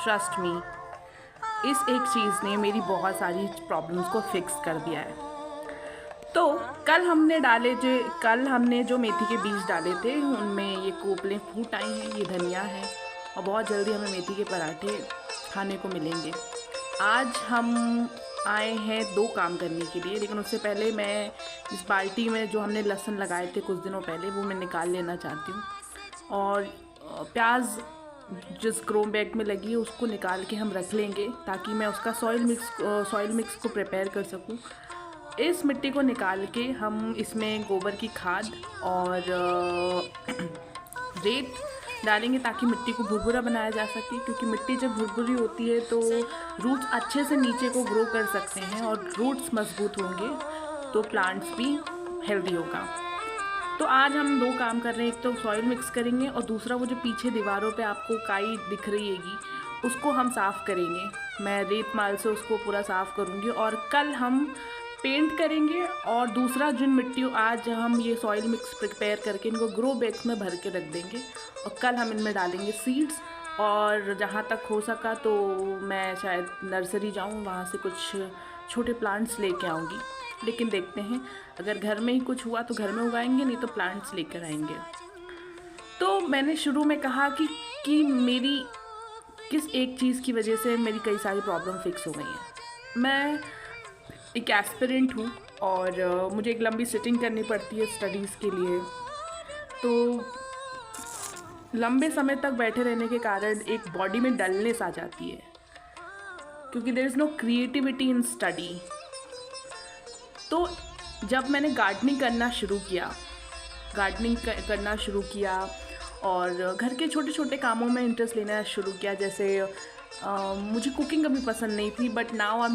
Trust me, इस एक चीज़ ने मेरी बहुत सारी प्रॉब्लम्स को फिक्स कर दिया है। तो कल हमने जो मेथी के बीज डाले थे उनमें ये कोपलें फूट आई हैं, ये धनिया है और बहुत जल्दी हमें मेथी के पराठे खाने को मिलेंगे। आज हम आए हैं 2 काम करने के लिए, लेकिन उससे पहले मैं इस बाल्टी में जो हमने लहसुन लगाए थे कुछ दिनों पहले वो मैं निकाल लेना चाहती हूँ, और प्याज जिस ग्रो बैग में लगी है उसको निकाल के हम रख लेंगे ताकि मैं उसका सॉइल मिक्स को प्रिपेयर कर सकूँ। इस मिट्टी को निकाल के हम इसमें गोबर की खाद और रेत डालेंगे ताकि मिट्टी को भुरभुरा बनाया जा सके, क्योंकि मिट्टी जब भुरभुरी होती है तो रूट्स अच्छे से नीचे को ग्रो कर सकते हैं और रूट्स मजबूत होंगे तो प्लांट्स भी हेल्दी होगा। तो आज हम 2 काम कर रहे हैं, एक तो सॉइल मिक्स करेंगे और दूसरा वो जो पीछे दीवारों पे आपको काई दिख रही हैगी उसको हम साफ़ करेंगे। मैं रेत माल से उसको पूरा साफ़ करूँगी और कल हम पेंट करेंगे। और दूसरा जिन मिट्टियों आज हम ये सॉइल मिक्स प्रिपेयर करके इनको ग्रो बैग्स में भर के रख देंगे और कल हम इनमें डालेंगे सीड्स। और जहाँ तक हो सका तो मैं शायद नर्सरी जाऊँ, वहाँ से कुछ छोटे प्लांट्स लेके आऊँगी, लेकिन देखते हैं अगर घर में ही कुछ हुआ तो घर में उगाएंगे, नहीं तो प्लांट्स लेकर आएंगे। तो मैंने शुरू में कहा कि मेरी किस एक चीज़ की वजह से मेरी कई सारी प्रॉब्लम फिक्स हो गई हैं। मैं एक एस्पिरेंट हूँ और मुझे एक लंबी सिटिंग करनी पड़ती है स्टडीज़ के लिए, तो लंबे समय तक बैठे रहने के कारण एक बॉडी में डलनेस आ जाती है, क्योंकि there is no creativity in study. तो जब मैंने गार्डनिंग करना शुरू किया और घर के छोटे छोटे कामों में इंटरेस्ट लेना शुरू किया, जैसे मुझे कुकिंग कभी पसंद नहीं थी, but now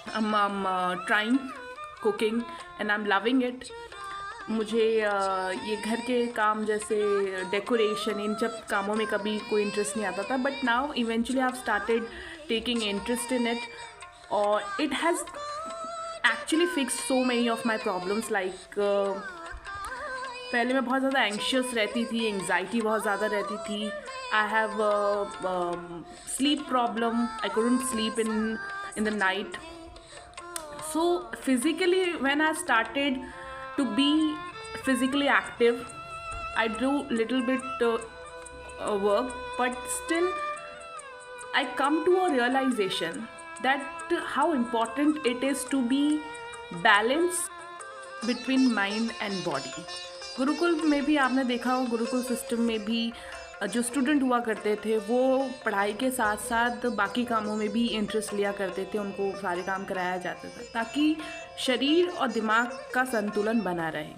I'm trying cooking and I'm loving it। मुझे ये घर के काम जैसे डेकोरेशन, इन सब कामों में कभी कोई इंटरेस्ट नहीं आता था, but now eventually I have started taking interest in it और it has actually fixed so many of my problems. Like पहले मैं बहुत ज़्यादा एंशियस रहती थी, एंग्जाइटी बहुत ज़्यादा रहती थी। I have sleep problem, I couldn't sleep in the night। So physically, when I started to be physically active, I do little bit work, but still I come to a realization that how important it is to be balanced between mind and body। Gurukul में भी आपने देखा हो, Gurukul system में भी जो student हुआ करते थे वो पढ़ाई के साथ साथ बाकी कामों में भी इंटरेस्ट लिया करते थे, उनको सारे काम कराया जाता था ताकि शरीर और दिमाग का संतुलन बना रहे।